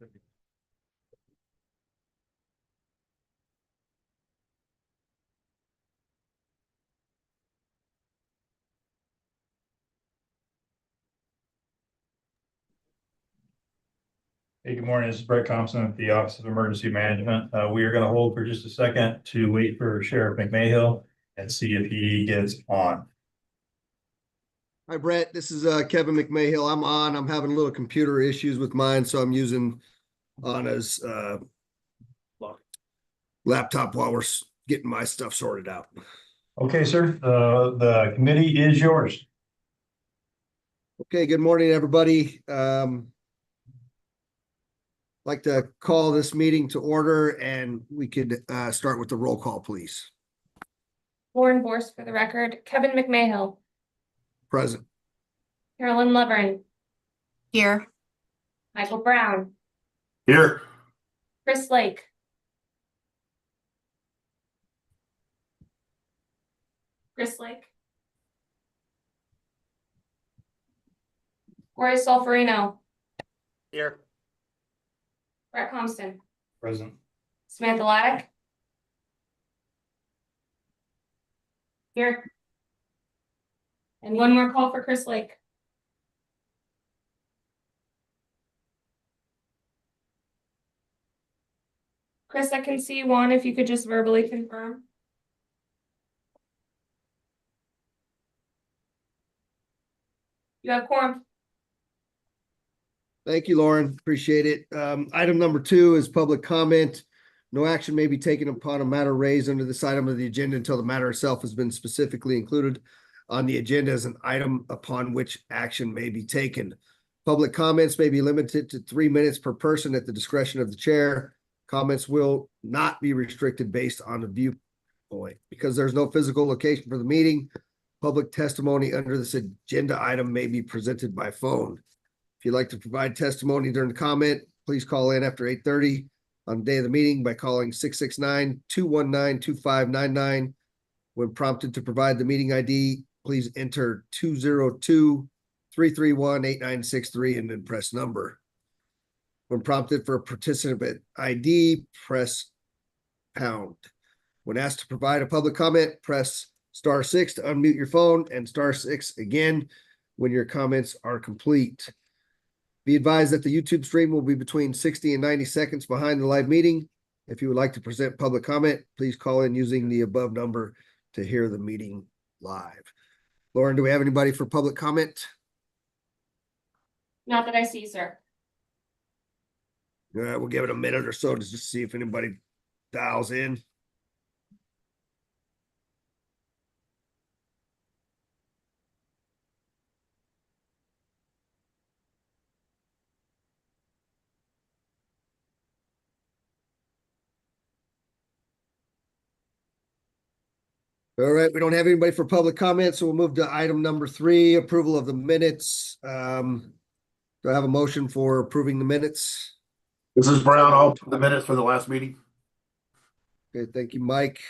Hey, good morning. This is Brett Thompson at the Office of Emergency Management. We are going to hold for just a second to wait for Sheriff McMahill and see if he gets on. Hi, Brett. This is Kevin McMahill. I'm on. I'm having a little computer issues with mine, so I'm using Anna's laptop while we're getting my stuff sorted out. Okay, sir. The committee is yours. Okay, good morning, everybody. Like to call this meeting to order, and we could start with the roll call, please. Lauren Borst for the record. Kevin McMahill. Present. Carolyn Lovern. Here. Michael Brown. Here. Chris Lake. Chris Lake. Corey Solferino. Here. Brett Compton. Present. Samantha Laddick. Here. And one more call for Chris Lake. Chris, I can see you on if you could just verbally confirm. You have quorum. Thank you, Lauren. Appreciate it. Item number 2 is public comment. No action may be taken upon a matter raised under this item of the agenda until the matter itself has been specifically included on the agenda as an item upon which action may be taken. Public comments may be limited to 3 minutes per person at the discretion of the chair. Comments will not be restricted based on the viewpoint. Because there's no physical location for the meeting, public testimony under this agenda item may be presented by phone. If you'd like to provide testimony during the comment, please call in after 8:30 on the day of the meeting by calling 669-219-2599. When prompted to provide the meeting ID, please enter 202-331-8963 and then press number. When prompted for a participant ID, press pound. When asked to provide a public comment, press *6 to unmute your phone and *6 again when your comments are complete. Be advised that the YouTube stream will be between 60 and 90 seconds behind the live meeting. If you would like to present public comment, please call in using the above number to hear the meeting live. Lauren, do we have anybody for public comment? Not that I see, sir. All right, we'll give it a minute or so to just see if anybody dials in. All right, we don't have anybody for public comment, so we'll move to item number 3, approval of the minutes. Do I have a motion for approving the minutes? This is Brown. I'll put the minutes for the last meeting. Okay, thank you, Mike.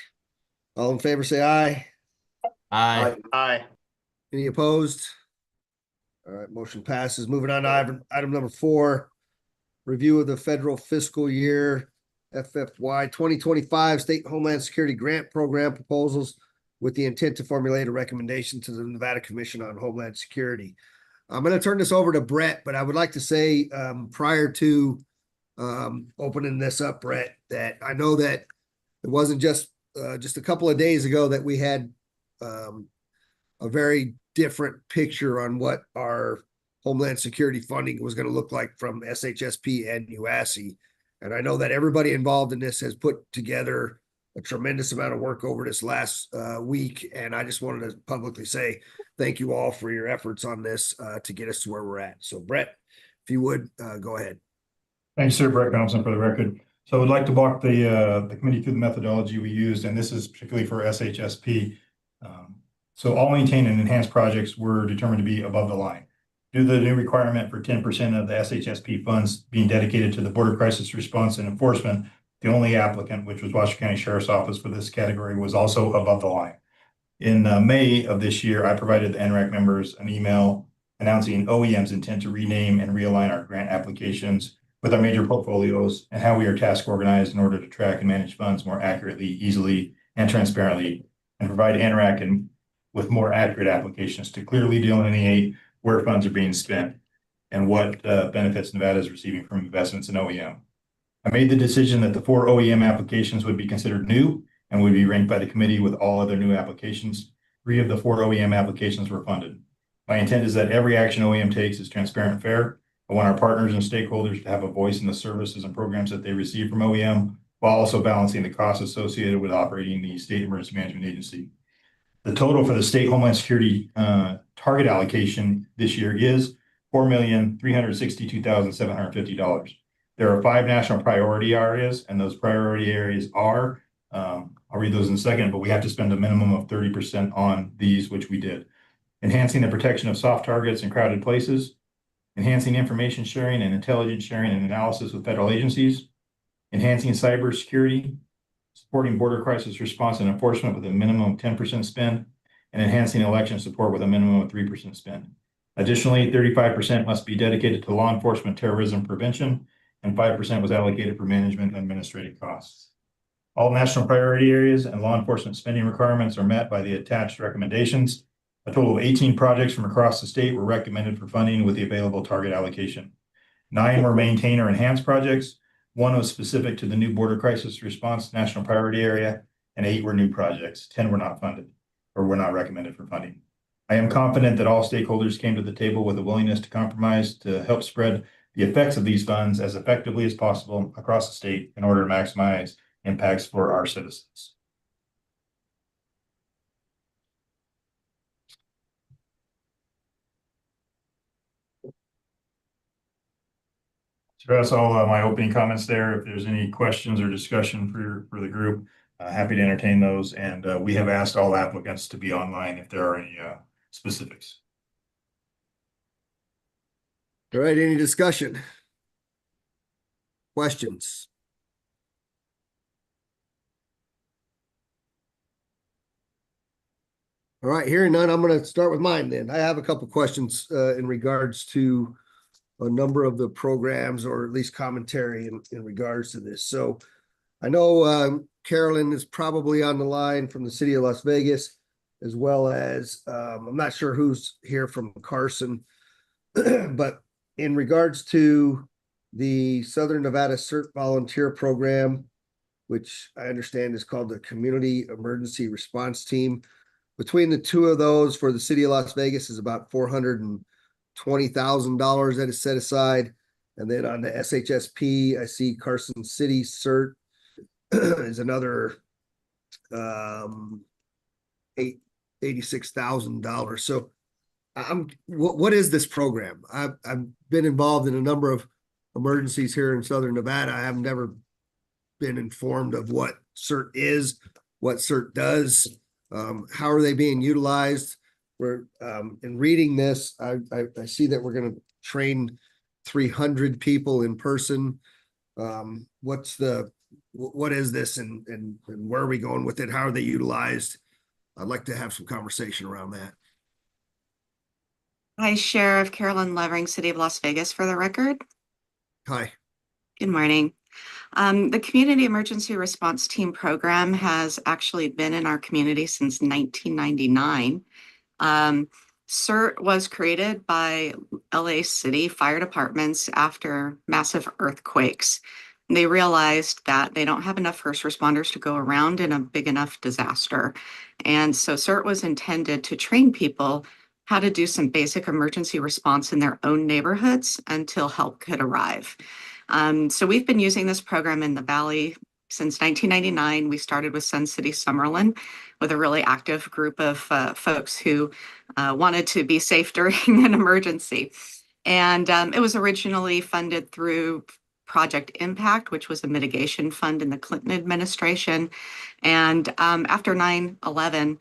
All in favor, say aye. Aye. Aye. Any opposed? All right, motion passes. Moving on to item number 4, review of the federal fiscal year FFY 2025 State Homeland Security Grant Program proposals with the intent to formulate a recommendation to the Nevada Commission on Homeland Security. I'm going to turn this over to Brett, but I would like to say prior to opening this up, Brett, that I know that it wasn't just a couple of days ago that we had a very different picture on what our Homeland Security funding was going to look like from SHSP and UASI. And I know that everybody involved in this has put together a tremendous amount of work over this last week. And I just wanted to publicly say thank you all for your efforts on this to get us to where we're at. So Brett, if you would, go ahead. Thanks, sir. Brett Thompson for the record. So I would like to walk the committee through the methodology we used, and this is particularly for SHSP. So all maintained and enhanced projects were determined to be above the line. Due to the new requirement for 10% of the SHSP funds being dedicated to the Border Crisis Response and Enforcement, the only applicant, which was Washington County Sheriff's Office for this category, was also above the line. In May of this year, I provided the NRAC members an email announcing OEM's intent to rename and realign our grant applications with our major portfolios and how we are task organized in order to track and manage funds more accurately, easily, and transparently, and provide Antarac and with more accurate applications to clearly delineate where funds are being spent and what benefits Nevada is receiving from investments in OEM. I made the decision that the 4 OEM applications would be considered new and would be ranked by the committee with all other new applications. 3 of the 4 OEM applications were funded. My intent is that every action OEM takes is transparent and fair. I want our partners and stakeholders to have a voice in the services and programs that they receive from OEM, while also balancing the costs associated with operating the State Emergency Management Agency. The total for the State Homeland Security target allocation this year is $4,362,750. There are 5 national priority areas, and those priority areas are, I'll read those in a second, but we have to spend a minimum of 30% on these, which we did. Enhancing the protection of soft targets in crowded places, enhancing information sharing and intelligence sharing and analysis with federal agencies, enhancing cybersecurity, supporting border crisis response and enforcement with a minimum of 10% spend, and enhancing election support with a minimum of 3% spend. Additionally, 35% must be dedicated to law enforcement terrorism prevention, and 5% was allocated for management and administrative costs. All national priority areas and law enforcement spending requirements are met by the attached recommendations. A total of 18 projects from across the state were recommended for funding with the available target allocation. 9 were maintain or enhance projects. 1 was specific to the new border crisis response national priority area, and 8 were new projects. 10 were not funded or were not recommended for funding. I am confident that all stakeholders came to the table with a willingness to compromise to help spread the effects of these funds as effectively as possible across the state in order to maximize impacts for our citizens. So that's all my opening comments there. If there's any questions or discussion for the group, happy to entertain those. And we have asked all applicants to be online if there are any specifics. All right, any discussion? Questions? All right, hearing none, I'm going to start with mine then. I have a couple questions in regards to a number of the programs, or at least commentary in regards to this. So I know Carolyn is probably on the line from the city of Las Vegas, as well as I'm not sure who's here from Carson, but in regards to the Southern Nevada CERT Volunteer Program, which I understand is called the Community Emergency Response Team. Between the 2 of those for the city of Las Vegas is about $420,000 that is set aside. And then on the SHSP, I see Carson City CERT is another $86,000. So what is this program? I've been involved in a number of emergencies here in Southern Nevada. I have never been informed of what CERT is, what CERT does, how are they being utilized. We're in reading this, I see that we're going to train 300 people in person. What is this and where are we going with it? How are they utilized? I'd like to have some conversation around that. Hi, Sheriff Carolyn Levering, City of Las Vegas, for the record. Hi. Good morning. The Community Emergency Response Team program has actually been in our community since 1999. CERT was created by LA City fire departments after massive earthquakes. They realized that they don't have enough first responders to go around in a big enough disaster. And so CERT was intended to train people how to do some basic emergency response in their own neighborhoods until help could arrive. So we've been using this program in the Valley since 1999. We started with Sun City Summerlin with a really active group of folks who wanted to be safe during an emergency. And it was originally funded through Project Impact, which was a mitigation fund in the Clinton administration. And after 9/11,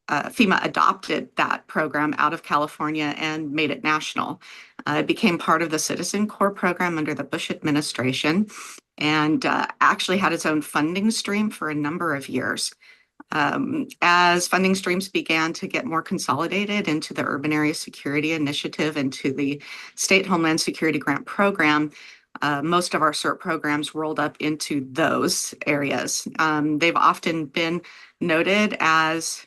FEMA adopted that program out of California and made it national. It became part of the Citizen Corps program under the Bush administration and actually had its own funding stream for a number of years. As funding streams began to get more consolidated into the Urban Area Security Initiative and to the State Homeland Security Grant Program, most of our CERT programs rolled up into those areas. They've often been noted as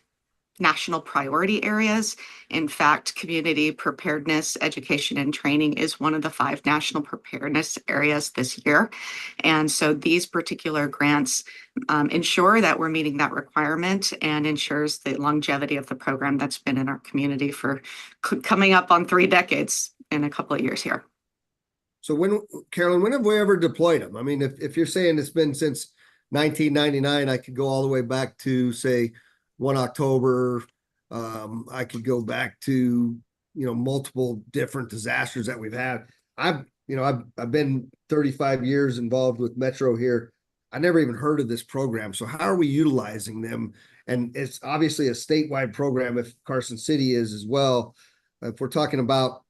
national priority areas. In fact, community preparedness, education, and training is one of the 5 national preparedness areas this year. And so these particular grants ensure that we're meeting that requirement and ensures the longevity of the program that's been in our community for coming up on 3 decades in a couple of years here. So Carolyn, when have we ever deployed them? I mean, if you're saying it's been since 1999, I could go all the way back to, say, 1 October. I could go back to, multiple different disasters that we've had. I've been 35 years involved with Metro here. I never even heard of this program. So how are we utilizing them? And it's obviously a statewide program if Carson City is as well. If we're talking about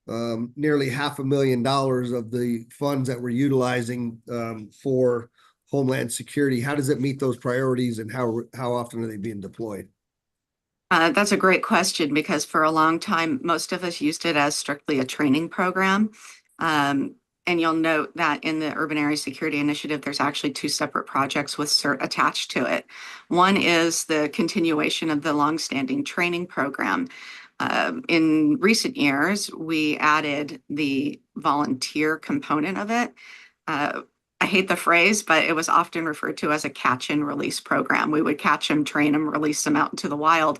nearly $500,000 of the funds that we're utilizing for Homeland Security, how does it meet those priorities, and how often are they being deployed? That's a great question, because for a long time, most of us used it as strictly a training program. And you'll note that in the Urban Area Security Initiative, there's actually 2 separate projects with CERT attached to it. One is the continuation of the longstanding training program. In recent years, we added the volunteer component of it. I hate the phrase, but it was often referred to as a catch and release program. We would catch them, train them, release them out into the wild.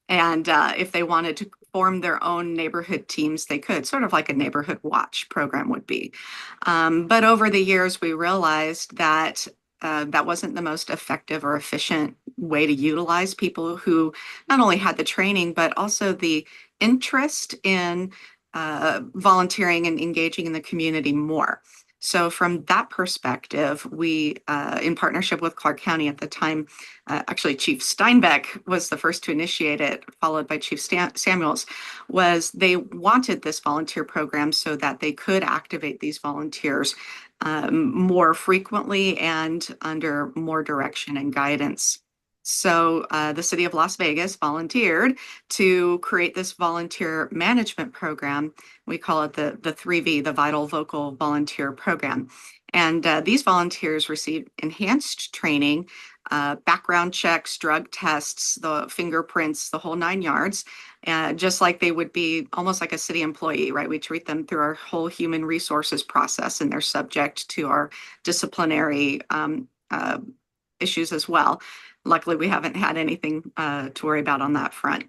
And if they wanted to form their own neighborhood teams, they could, sort of like a neighborhood watch program would be. But over the years, we realized that that wasn't the most effective or efficient way to utilize people who not only had the training, but also the interest in volunteering and engaging in the community more. So from that perspective, we, in partnership with Clark County at the time, actually Chief Steinbeck was the first to initiate it, followed by Chief Samuels, was they wanted this volunteer program so that they could activate these volunteers more frequently and under more direction and guidance. So the city of Las Vegas volunteered to create this volunteer management program. We call it the 3V, the Vital Vocal Volunteer Program. And these volunteers received enhanced training, background checks, drug tests, the fingerprints, the whole 9 yards, just like they would be almost like a city employee, right? We treat them through our whole human resources process, and they're subject to our disciplinary issues as well. Luckily, we haven't had anything to worry about on that front.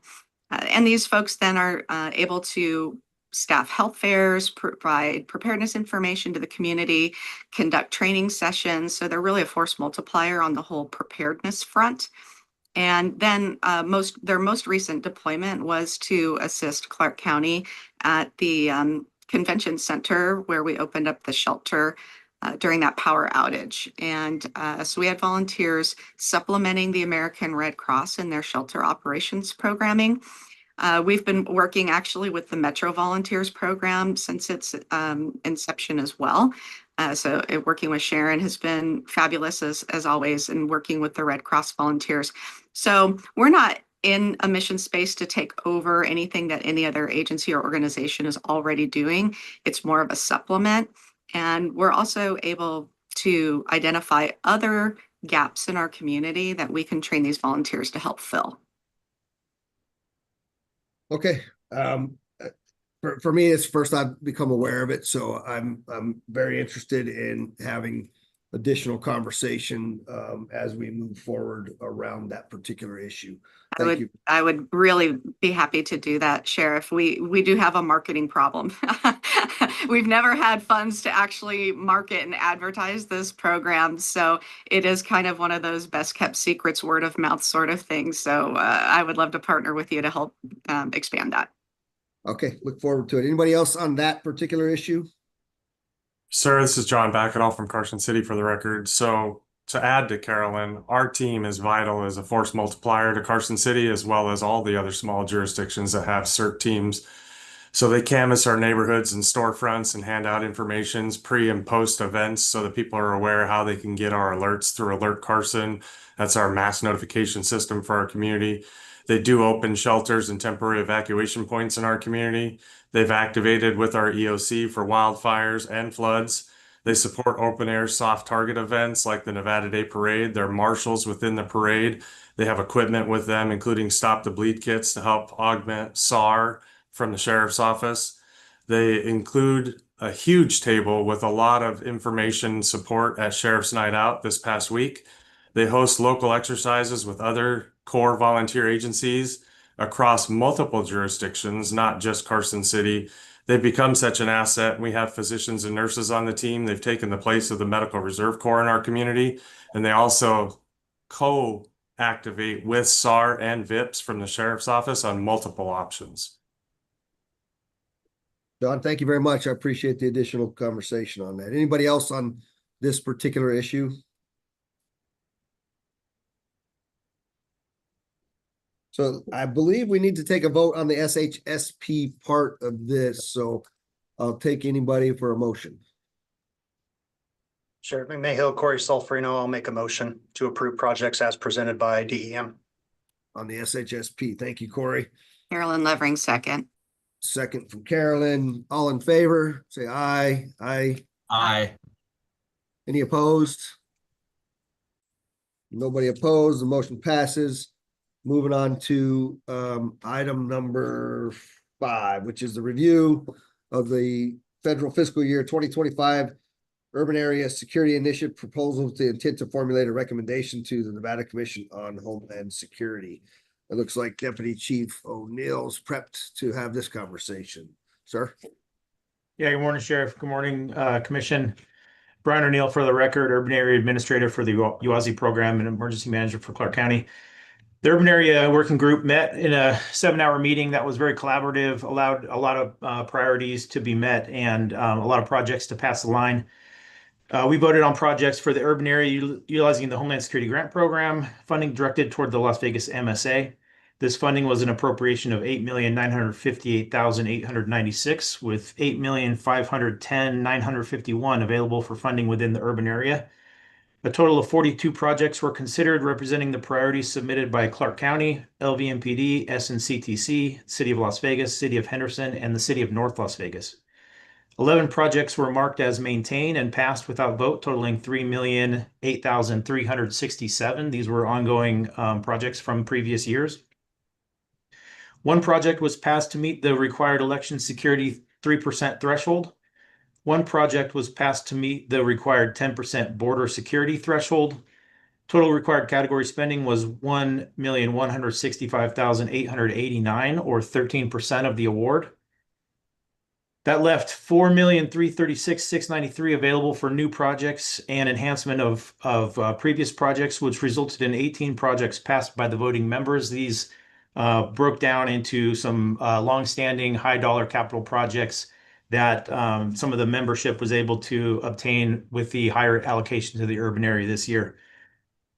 And these folks then are able to staff health fairs, provide preparedness information to the community, conduct training sessions. So they're really a force multiplier on the whole preparedness front. And then their most recent deployment was to assist Clark County at the convention center, where we opened up the shelter during that power outage. And so we had volunteers supplementing the American Red Cross in their shelter operations programming. We've been working actually with the Metro Volunteers program since its inception as well. So working with Sharon has been fabulous as always, and working with the Red Cross volunteers. So we're not in a mission space to take over anything that any other agency or organization is already doing. It's more of a supplement. And we're also able to identify other gaps in our community that we can train these volunteers to help fill. Okay. For me, it's first I've become aware of it, so I'm very interested in having additional conversation as we move forward around that particular issue. Thank you. I would really be happy to do that, Sheriff. We do have a marketing problem. We've never had funds to actually market and advertise this program, so it is kind of one of those best kept secrets, word of mouth sort of things. So I would love to partner with you to help expand that. Okay, look forward to it. Anybody else on that particular issue? Sir, this is John Backetall from Carson City for the record. So to add to Carolyn, our team is vital as a force multiplier to Carson City, as well as all the other small jurisdictions that have CERT teams. So they canvass our neighborhoods and storefronts and hand out informations pre and post events so that people are aware how they can get our alerts through Alert Carson. That's our mass notification system for our community. They do open shelters and temporary evacuation points in our community. They've activated with our EOC for wildfires and floods. They support open air soft target events like the Nevada Day Parade. They're marshals within the parade. They have equipment with them, including Stop the Bleed kits to help augment SAR from the sheriff's office. They include a huge table with a lot of information support at Sheriff's Night Out this past week. They host local exercises with other core volunteer agencies across multiple jurisdictions, not just Carson City. They've become such an asset. We have physicians and nurses on the team. They've taken the place of the Medical Reserve Corps in our community, and they also co-activate with SAR and VIPs from the sheriff's office on multiple options. John, thank you very much. I appreciate the additional conversation on that. Anybody else on this particular issue? So I believe we need to take a vote on the SHSP part of this, so I'll take anybody for a motion. Sheriff McMahill, Corey Sulfurino, I'll make a motion to approve projects as presented by DEM. On the SHSP. Thank you, Corey. Carolyn Levering, second. Second from Carolyn. All in favor, say aye. Aye. Aye. Any opposed? Nobody opposed. The motion passes. Moving on to item number 5, which is the review of the federal fiscal year 2025 Urban Area Security Initiative proposal with the intent to formulate a recommendation to the Nevada Commission on Homeland Security. It looks like Deputy Chief O'Neill's prepped to have this conversation. Sir? Yeah, good morning, Sheriff. Good morning, Commission. Brian O'Neill for the record, Urban Area Administrator for the UASI program and Emergency Manager for Clark County. The Urban Area Working Group met in a 7-hour meeting that was very collaborative, allowed a lot of priorities to be met and a lot of projects to pass the line. We voted on projects for the urban area utilizing the Homeland Security Grant Program, funding directed toward the Las Vegas MSA. This funding was an appropriation of $8,958,896, with $8,510,951 available for funding within the urban area. A total of 42 projects were considered, representing the priorities submitted by Clark County, LVMPD, SNCTC, City of Las Vegas, City of Henderson, and the City of North Las Vegas. 11 projects were marked as maintained and passed without vote, totaling $3,008,367. These were ongoing projects from previous years. One project was passed to meet the required election security 3% threshold. One project was passed to meet the required 10% border security threshold. Total required category spending was $1,165,889, or 13% of the award. That left $4,336,693 available for new projects and enhancement of previous projects, which resulted in 18 projects passed by the voting members. These broke down into some longstanding high-dollar capital projects that some of the membership was able to obtain with the higher allocation to the urban area this year.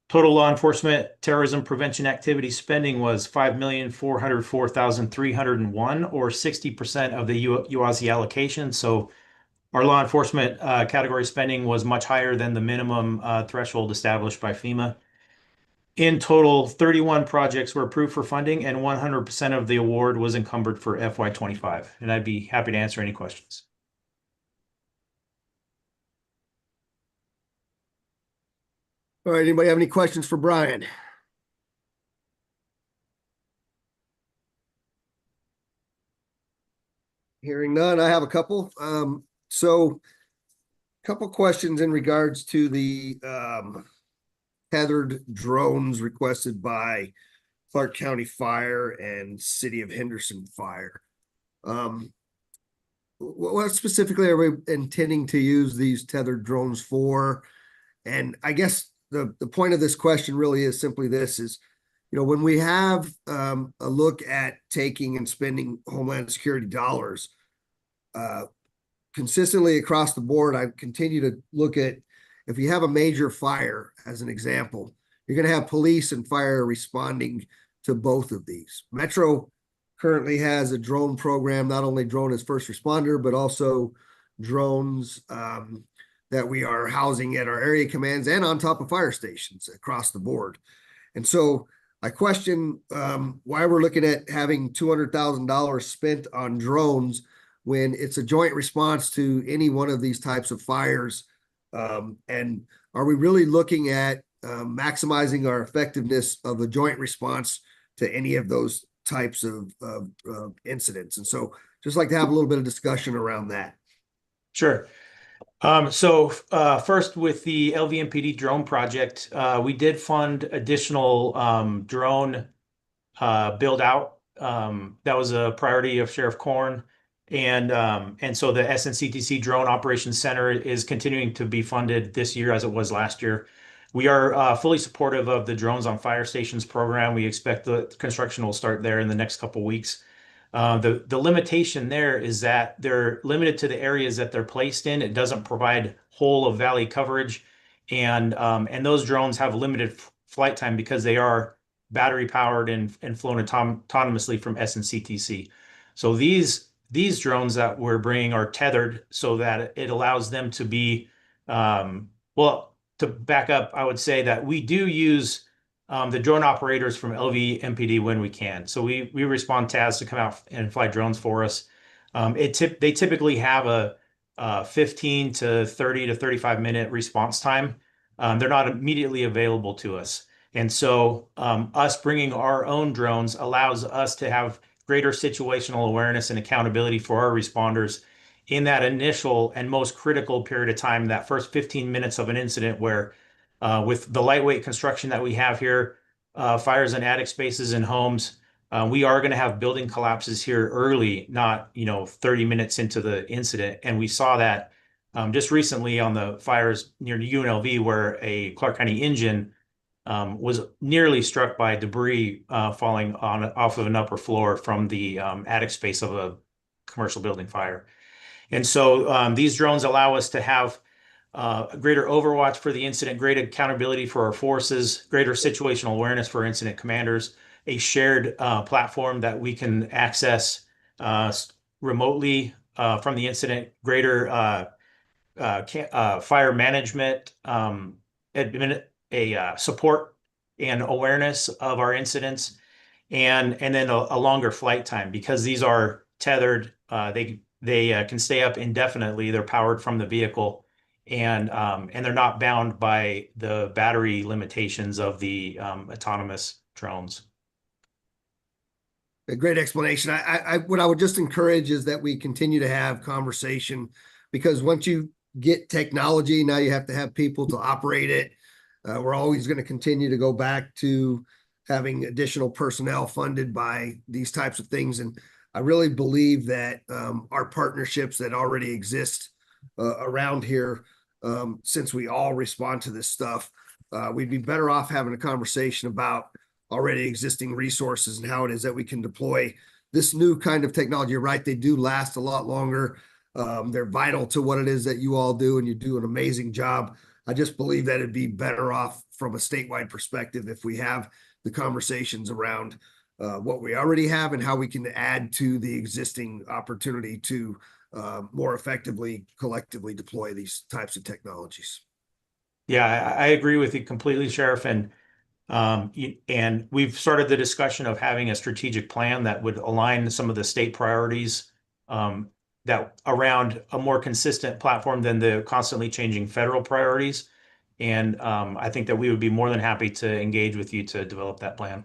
Total law enforcement terrorism prevention activity spending was $5,404,301, or 60% of the UASI allocation. So our law enforcement category spending was much higher than the minimum threshold established by FEMA. In total, 31 projects were approved for funding, and 100% of the award was encumbered for FY25. And I'd be happy to answer any questions. All right, anybody have any questions for Brian? Hearing none, I have a couple. So couple questions in regards to the tethered drones requested by Clark County Fire and City of Henderson Fire. What specifically are we intending to use these tethered drones for? And I guess the point of this question really is simply this is, you know, when we have a look at taking and spending Homeland Security dollars consistently across the board, I continue to look at, if you have a major fire, as an example, you're going to have police and fire responding to both of these. Metro currently has a drone program, not only drone as first responder, but also drones that we are housing at our area commands and on top of fire stations across the board. And so I question why we're looking at having $200,000 spent on drones when it's a joint response to any one of these types of fires And are we really looking at maximizing our effectiveness of a joint response to any of those types of incidents? And so just like to have a little bit of discussion around that. Sure. First with the LVMPD drone project, we did fund additional drone build out. That was a priority of Sheriff Korn. And so the SNCTC Drone Operations Center is continuing to be funded this year as it was last year. We are fully supportive of the Drones on Fire Stations program. We expect the construction will start there in the next couple weeks. The limitation there is that they're limited to the areas that they're placed in. It doesn't provide whole of valley coverage, and those drones have limited flight time because they are battery powered and flown autonomously from SNCTC. So these drones that we're bringing are tethered so that it allows them to be well, to back up, I would say that we do use the drone operators from LVMPD when we can. So we respond tasks to come out and fly drones for us. They typically have a 15 to 30 to 35 minute response time. They're not immediately available to us. And so us bringing our own drones allows us to have greater situational awareness and accountability for our responders in that initial and most critical period of time, that first 15 minutes of an incident where with the lightweight construction that we have here, fires in attic spaces and homes, we are going to have building collapses here early, not 30 minutes into the incident. And we saw that just recently on the fires near UNLV, where a Clark County engine was nearly struck by debris falling off of an upper floor from the attic space of a commercial building fire. And so these drones allow us to have greater overwatch for the incident, greater accountability for our forces, greater situational awareness for incident commanders, a shared platform that we can access remotely from the incident, greater fire management, support and awareness of our incidents, and then a longer flight time because these are tethered. They can stay up indefinitely. They're powered from the vehicle. And they're not bound by the battery limitations of the autonomous drones. A great explanation. What I would just encourage is that we continue to have conversation, because once you get technology, now you have to have people to operate it. We're always going to continue to go back to having additional personnel funded by these types of things. And I really believe that our partnerships that already exist around here, since we all respond to this stuff, we'd be better off having a conversation about already existing resources and how it is that we can deploy this new kind of technology. You're right, they do last a lot longer. They're vital to what it is that you all do, and you do an amazing job. I just believe that it'd be better off from a statewide perspective if we have the conversations around what we already have and how we can add to the existing opportunity to more effectively collectively deploy these types of technologies. Yeah, I agree with you completely, Sheriff. And we've started the discussion of having a strategic plan that would align some of the state priorities that around a more consistent platform than the constantly changing federal priorities. And I think that we would be more than happy to engage with you to develop that plan.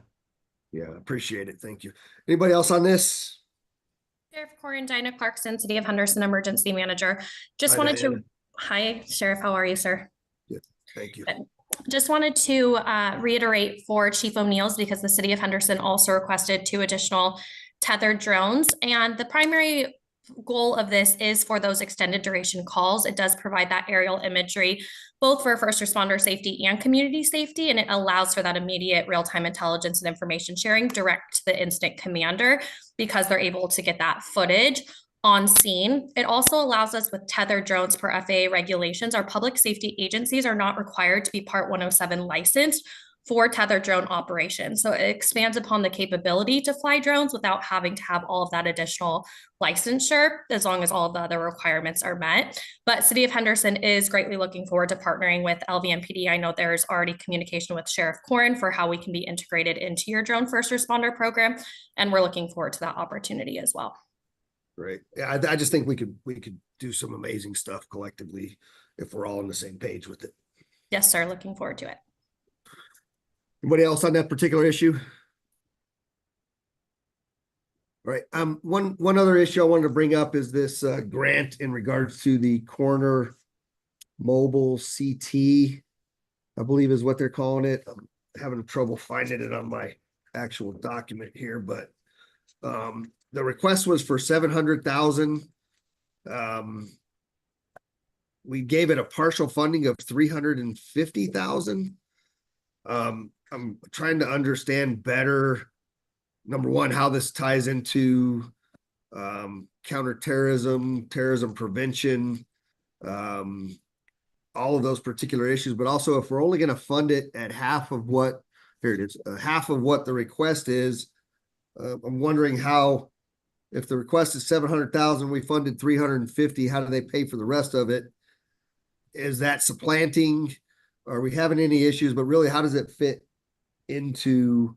Yeah, appreciate it. Thank you. Anybody else on this? Sheriff Korn, Dinah Clarkson, City of Henderson Emergency Manager. Just Hi, wanted Diana. to, hi, Sheriff, how are you, sir? Good. Thank you. Just wanted to reiterate for Chief O'Neill's, because the City of Henderson also requested 2 additional tethered drones. And the primary goal of this is for those extended duration calls. It does provide that aerial imagery, both for first responder safety and community safety, and it allows for that immediate real-time intelligence and information sharing direct to the incident commander, because they're able to get that footage on scene. It also allows us with tethered drones per FAA regulations. Our public safety agencies are not required to be Part 107 licensed for tethered drone operations. So it expands upon the capability to fly drones without having to have all of that additional licensure, as long as all of the other requirements are met. But City of Henderson is greatly looking forward to partnering with LVMPD. I know there's already communication with Sheriff Korn for how we can be integrated into your drone first responder program, and we're looking forward to that opportunity as well. Great. Yeah, I just think we could do some amazing stuff collectively if we're all on the same page with it. Yes, sir. Looking forward to it. Anybody else on that particular issue? All right. One other issue I wanted to bring up is this grant in regards to the coroner mobile CT, I believe is what they're calling it. I'm having trouble finding it on my actual document here, but the request was for 700,000. We gave it a partial funding of 350,000. I'm trying to understand better, number one, how this ties into counterterrorism, terrorism prevention, all of those particular issues, but also if we're only going to fund it at half of what, here it is, half of what the request is. I'm wondering how, if the request is 700,000, we funded 350, how do they pay for the rest of it? Is that supplanting? Are we having any issues? But really, how does it fit into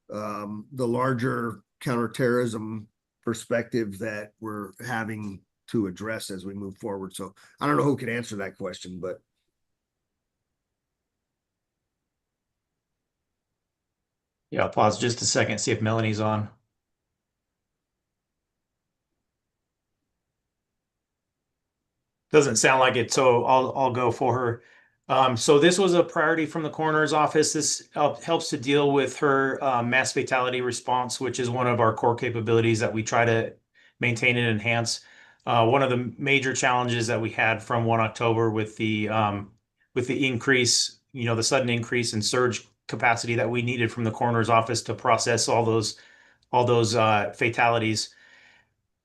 the larger counterterrorism perspective that we're having to address as we move forward? So I don't know who can answer that question, but. Yeah, I'll pause just a second, see if Melanie's on. Doesn't sound like it, so I'll go for her. So this was a priority from the coroner's office. This helps to deal with her mass fatality response, which is one of our core capabilities that we try to maintain and enhance. One of the major challenges that we had from 1 October with the increase, the sudden increase in surge capacity that we needed from the coroner's office to process all those fatalities.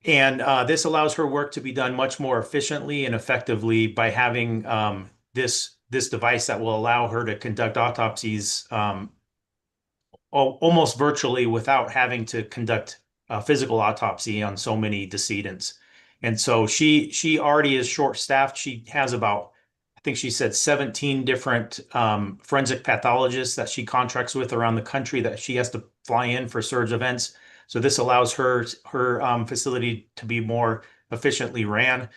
And this allows her work to be done much more efficiently and effectively by having this device that will allow her to conduct autopsies almost virtually without having to conduct a physical autopsy on so many decedents. And so she already is short-staffed. She has about, I think she said 17 different forensic pathologists that she contracts with around the country that she has to fly in for surge events. So this allows her facility to be more efficiently ran.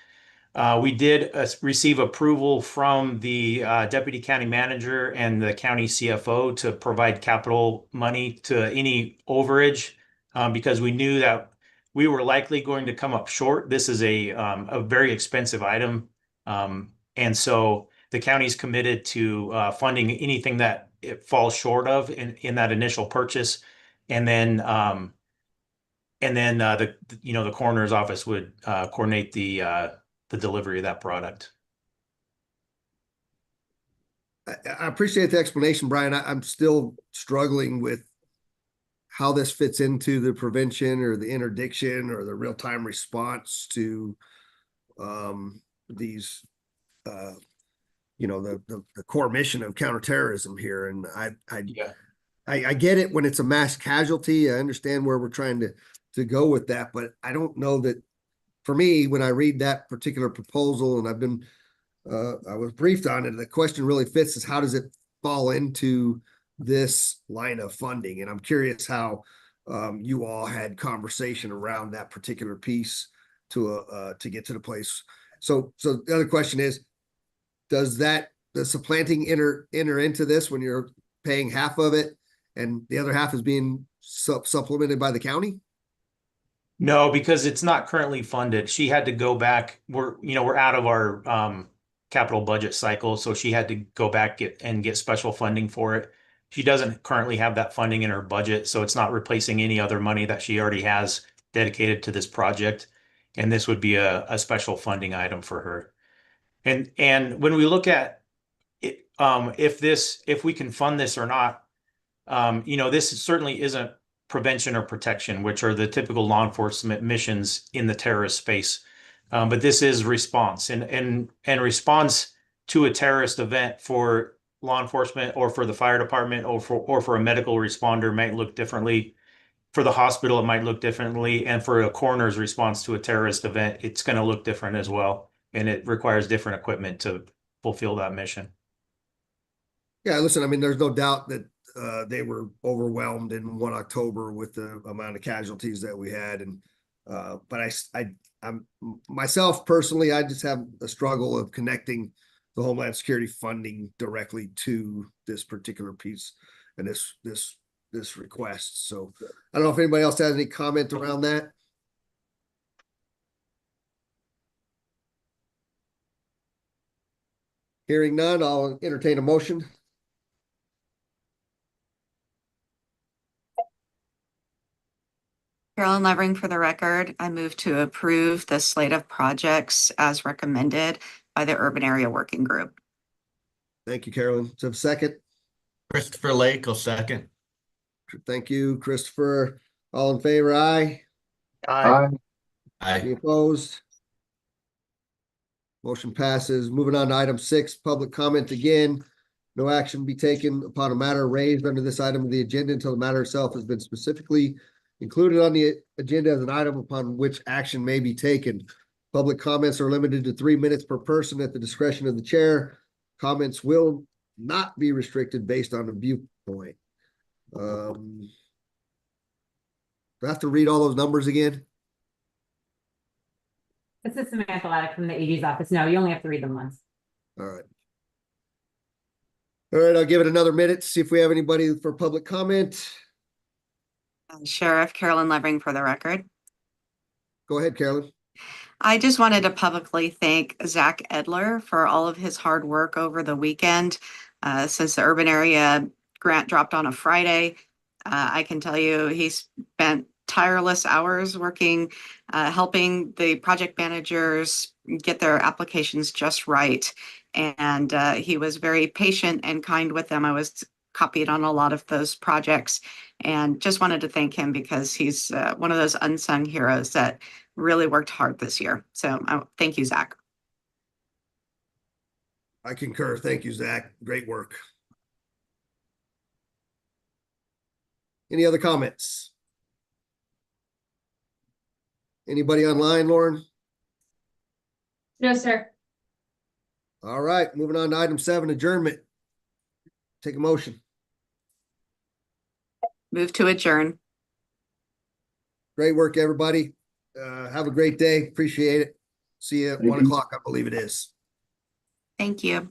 We did receive approval from the deputy county manager and the county CFO to provide capital money to any overage because we knew that we were likely going to come up short. This is a very expensive item. And so the county's committed to funding anything that it falls short of in that initial purchase. And then the coroner's office would coordinate the delivery of that product. I appreciate the explanation, Brian. I'm still struggling with how this fits into the prevention or the interdiction or the real-time response to these, the core mission of counterterrorism here. And I get it when it's a mass casualty. I understand where we're trying to go with that, but I don't know that, for me, when I read that particular proposal, and I was briefed on it, the question really fits is how does it fall into this line of funding? And I'm curious how you all had conversation around that particular piece to get to the place. So the other question is, does the supplanting enter into this when you're paying half of it and the other half is being supplemented by the county? No, because it's not currently funded. She had to go back. We're out of our capital budget cycle, so she had to go back and get special funding for it. She doesn't currently have that funding in her budget, so it's not replacing any other money that she already has dedicated to this project. And this would be a special funding item for her. And when we look at it, if we can fund this or not, this certainly isn't prevention or protection, which are the typical law enforcement missions in the terrorist space. But this is response and response to a terrorist event for law enforcement or for the fire department or for a medical responder might look differently. For the hospital, it might look differently. And for a coroner's response to a terrorist event, it's going to look different as well. And it requires different equipment to fulfill that mission. Yeah, listen, I mean, there's no doubt that they were overwhelmed in 1 October with the amount of casualties that we had. And but myself personally, I just have a struggle of connecting the Homeland Security funding directly to this particular piece and this request. So I don't know if anybody else has any comment around that. Hearing none, I'll entertain a motion. Carolyn Levering for the record. I move to approve the slate of projects as recommended by the Urban Area Working Group. Thank you, Carolyn. So second. Christopher Lake will second. Thank you, Christopher. All in favor, aye. Aye. Any Aye. opposed? Motion passes. Moving on to item 6, public comment again. No action be taken upon a matter raised under this item of the agenda until the matter itself has been specifically included on the agenda as an item upon which action may be taken. Public comments are limited to 3 minutes per person at the discretion of the chair. Comments will not be restricted based on a viewpoint. Do I have to read all those numbers again? This is Samantha Laddick from the AG's office. No, you only have to read them once. All right. All right, I'll give it another minute to see if we have anybody for public comment. Sheriff Carolyn Levering for the record. Go ahead, Carolyn. I just wanted to publicly thank Zach Edler for all of his hard work over the weekend. Since the urban area grant dropped on a Friday, I can tell you he spent tireless hours working, helping the project managers get their applications just right. And he was very patient and kind with them. I was copied on a lot of those projects and just wanted to thank him because he's one of those unsung heroes that really worked hard this year. So thank you, Zach. I concur. Thank you, Zach. Great work. Any other comments? Anybody online, Lauren? No, sir. All right, moving on to item 7, adjournment. Take a motion. Move to adjourn. Great work, everybody. Have a great day. Appreciate it. See you at 1 o'clock, I believe it is. Thank you.